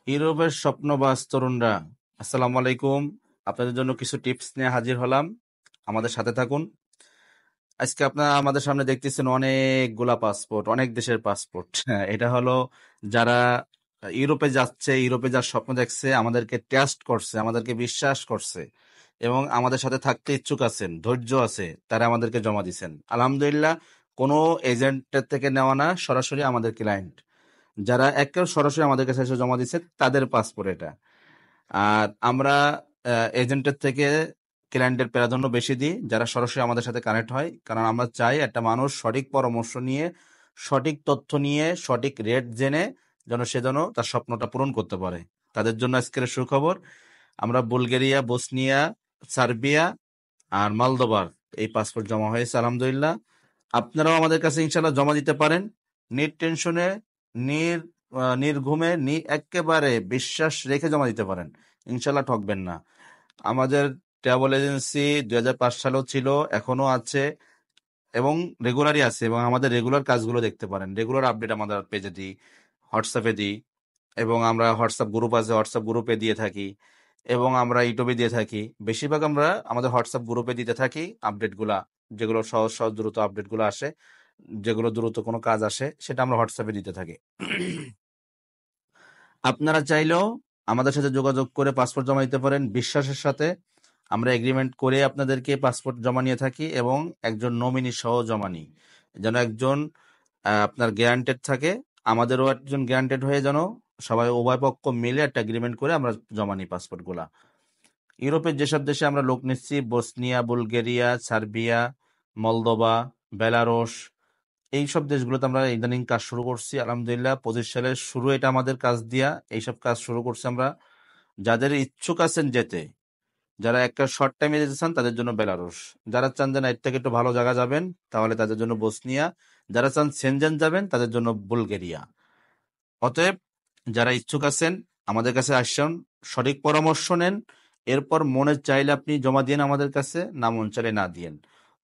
ইউরোপের স্বপ্নবাজ তরুণরা, আসসালামু আলাইকুম। আপনাদের জন্য কিছু টিপস নিয়ে হাজির হলাম। আমাদের সাথে থাকুন। আজকে আপনারা আমাদের সামনে দেখতেছেন অনেকগুলা পাসপোর্ট, অনেক দেশের পাসপোর্ট। এটা হলো যারা ইউরোপে যাচ্ছে, ইউরোপে যার স্বপ্ন দেখছে, আমাদেরকে ট্রাস্ট করছে, আমাদেরকে বিশ্বাস করছে এবং আমাদের সাথে থাকতে ইচ্ছুক আছেন, ধৈর্য আছে, তারা আমাদেরকে জমা দিচ্ছেন। আলহামদুলিল্লাহ, কোনো এজেন্টের থেকে নেওয়া না, সরাসরি আমাদের ক্লায়েন্ট যারা একেবারে সরাসরি আমাদের কাছে এসে জমা দিচ্ছে তাদের পাসপোর্ট এটা। আর আমরা এজেন্টের থেকে ক্লায়েন্টের প্রাধান্য বেশি দিই যারা সরাসরি আমাদের সাথে কানেক্ট হয়, কারণ আমরা চাই একটা মানুষ সঠিক পরামর্শ নিয়ে, সঠিক তথ্য নিয়ে, সঠিক রেট জেনে সে যেন তার স্বপ্নটা পূরণ করতে পারে। তাদের জন্য আজকের সুখবর, আমরা বুলগেরিয়া, বসনিয়া, সার্বিয়া আর মলদোভার এই পাসপোর্ট জমা হয়েছে আলহামদুলিল্লাহ। আপনারাও আমাদের কাছে ইনশাল্লাহ জমা দিতে পারেন, নির্টেনশনে, নির নির্ঘুমে, একেবারে বিশ্বাস রেখে জমা দিতে পারেন। ইনশাল্লাহ ঠকবেন না। আমাদের ট্রাভেল এজেন্সি 2005 সালেও ছিল, এখনো আছে এবং রেগুলারই আছে, এবং আমাদের রেগুলার কাজগুলো দেখতে পারেন। রেগুলার আপডেট আমাদের পেজে দিই, হোয়াটসঅ্যাপে দিই, এবং আমরা হোয়াটসঅ্যাপ গ্রুপ আছে, হোয়াটসঅ্যাপ গ্রুপে দিয়ে থাকি, এবং আমরা ইউটিউবে দিয়ে থাকি। বেশিরভাগ আমরা আমাদের হোয়াটসঅ্যাপ গ্রুপে দিতে থাকি আপডেটগুলা, যেগুলো সহজ সহজ দ্রুত আপডেটগুলো আসে, যেগুলো দ্রুত কোনো কাজ আসে সেটা আমরা হোয়াটসঅ্যাপে দিতে থাকি। আপনারা চাইলেও আমাদের সাথে যোগাযোগ করে পাসপোর্ট জমা দিতে পারেন বিশ্বাসের সাথে। আমরা এগ্রিমেন্ট করে আপনাদেরকে পাসপোর্ট জমা নিয়ে থাকি এবং একজন নমিনি সহ জমা নিই, যেন একজন আপনার গ্যারান্টেড থাকে, আমাদেরও একজন গ্যারান্টেড হয়ে যেন সবাই উভয় পক্ষ মিলে একটা এগ্রিমেন্ট করে আমরা জমা নিই পাসপোর্টগুলা। ইউরোপের যেসব দেশে আমরা লোক নিচ্ছি, Bosnia, Bulgaria, Serbia, Moldova, Belarus, এইসব দেশগুলোতে আমরা ইদানিং কাজ শুরু করছি আলহামদুলিল্লাহ। 25 সালের শুরু এটা আমাদের কাজ দিয়া এইসব কাজ শুরু করছি আমরা। যাদের ইচ্ছুক আছেন যেতে, যারা একটা শর্ট টাইমে যেতে চান তাদের জন্য বেলারুশ, যারা চান যে না এর থেকে একটু ভালো জায়গা যাবেন তাহলে তাদের জন্য বসনিয়া, যারা চান সেনজেন যাবেন তাদের জন্য বুলগেরিয়া। অতএব যারা ইচ্ছুক আছেন আমাদের কাছে আসছেন, সঠিক পরামর্শ নেন, এরপর মনে চাইলে আপনি জমা দিন আমাদের কাছে, না মন চাইলে না দিয়েন।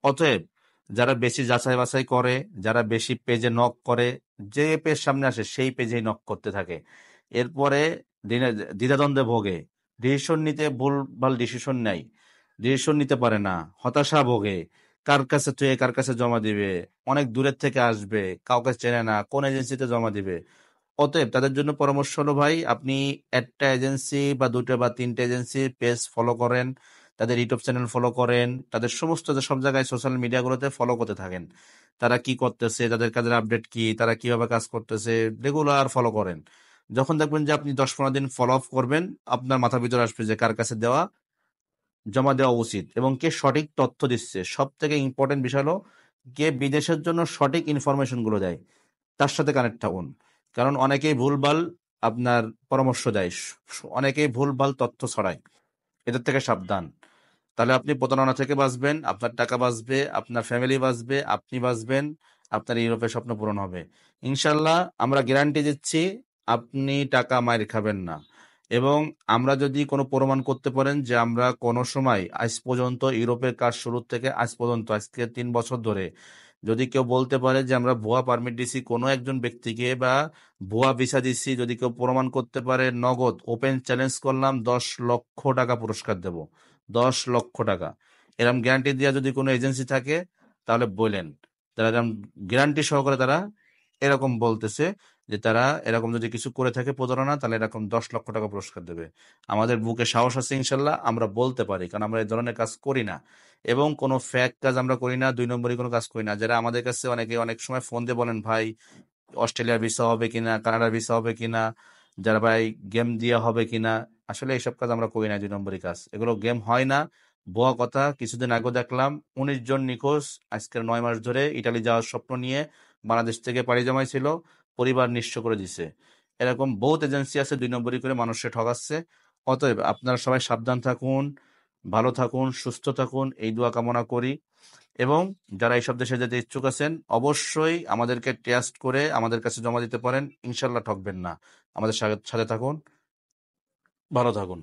অতএব যারা বেশি যাচাই বাছাই করে, যারা বেশি পেজে নক করে, যে পেজ সামনে আসে সেই পেজেই নক করতে থাকে, এরপরে দ্বিধাদ্বন্দ্বে ভোগে, ডিসিশন নিতে ভুলভাল ডিসিশন নেয়, ডিসিশন নিতে পারে না, হতাশা ভোগে, কার কাছে তুই কার কাছে জমা দিবে, অনেক দূরের থেকে আসবে, কাউকে চেনে না, কোন এজেন্সিতে জমা দিবে। অতএব তাদের জন্য পরামর্শ হলো, ভাই আপনি একটা এজেন্সি বা দুটো বা তিনটে এজেন্সি পেজ ফলো করেন, তাদের ইউটিউব চ্যানেল ফলো করেন, তাদের সমস্ত যে সব জায়গায় সোশ্যাল মিডিয়াগুলোতে ফলো করতে থাকেন, তারা কি করতেছে, তাদের কাজের আপডেট কি, তারা কিভাবে কাজ করতেছে, রেগুলার ফলো করেন। যখন দেখবেন যে আপনি 10-15 দিন ফলো আপ করবেন, আপনার মাথার ভিতরে আসবে যে কার কাছে জমা দেওয়া উচিত এবং কে সঠিক তথ্য দিচ্ছে। সব থেকে ইম্পর্টেন্ট বিষয় হলো কে বিদেশের জন্য সঠিক ইনফরমেশন গুলো দেয়, তার সাথে কানেক্ট থাকুন। কারণ অনেকেই ভুলভাল আপনার পরামর্শ দেয়, অনেকেই ভুলভাল তথ্য ছড়ায়, এদের থেকে সাবধান। তাহলে আপনি প্রতারণা থেকে বাঁচবেন, আপনার টাকা বাঁচবে, আপনার ফ্যামিলি বাঁচবে, আপনি বাঁচবেন, আপনার ইউরোপের স্বপ্ন পূরণ হবে ইনশাল্লাহ। আমরা গ্যারান্টি দিচ্ছি আপনি টাকা মাইর খাবেন না। এবং আমরা যদি কোনো প্রমাণ করতে পারেন যে আমরা কোনো সময় আজ পর্যন্ত ইউরোপের কাজ শুরু থেকে আজ পর্যন্ত, আজকে 3 বছর ধরে, যদি কেউ বলতে পারে যে আমরা ভুয়া পারমিট দিছি কোনো একজন ব্যক্তিকে বা ভুয়া ভিসা দিচ্ছি, যদি কেউ প্রমাণ করতে পারে, নগদ ওপেন চ্যালেঞ্জ করলাম, 10 লক্ষ টাকা পুরস্কার দেব। 10 লক্ষ টাকা। এরকম গ্যারান্টি দেওয়া যদি কোনো এজেন্সি থাকে তাহলে বলেন। তারা এরকম গ্যারান্টি সহকারে তারা এরকম বলতেছে যে তারা এরকম যদি কিছু করে থাকে প্রতারণা, তাহলে এরকম 10 লক্ষ টাকা পুরস্কার দেবে। আমাদের বুকে সাহস আছে ইনশাল্লাহ, আমরা বলতে পারি, কারণ আমরা এই ধরনের কাজ করি না এবং কোনো ফ্যাক কাজ আমরা করি না, 2 নম্বরই কোনো কাজ করি না। যারা আমাদের কাছে অনেকে অনেক সময় ফোন দিয়ে বলেন, ভাই অস্ট্রেলিয়ার ভিসা হবে কিনা, কানাডার ভিসা হবে কিনা, যারা ভাই গেম দিয়া হবে কিনা, আসলে এইসব কাজ আমরা করি না, 2 নম্বরই কাজ, এগুলো গেম হয় না, ভুয়া কথা। কিছুদিন আগে দেখলাম 19 জন নিখোঁজ আজকের 9 মাস ধরে ইটালি যাওয়ার স্বপ্ন নিয়ে বাংলাদেশ থেকে পাড়ি জমাইছিল, পরিবার নিঃস্ব করে দিছে। এরকম বহুত এজেন্সি আছে 2 নম্বরই করে মানুষকে ঠকাচ্ছে। অতএব আপনারা সবাই সাবধান থাকুন, ভালো থাকুন, সুস্থ থাকুন, এই দোয়া কামনা করি। এবং যারা এইসব দেশে যেতে ইচ্ছুক আছেন অবশ্যই আমাদেরকে ট্রাস্ট করে আমাদের কাছে জমা দিতে পারেন, ইনশাল্লাহ ঠকবেন না। আমাদের সাথে সাথে থাকুন, ভালো থাকুন।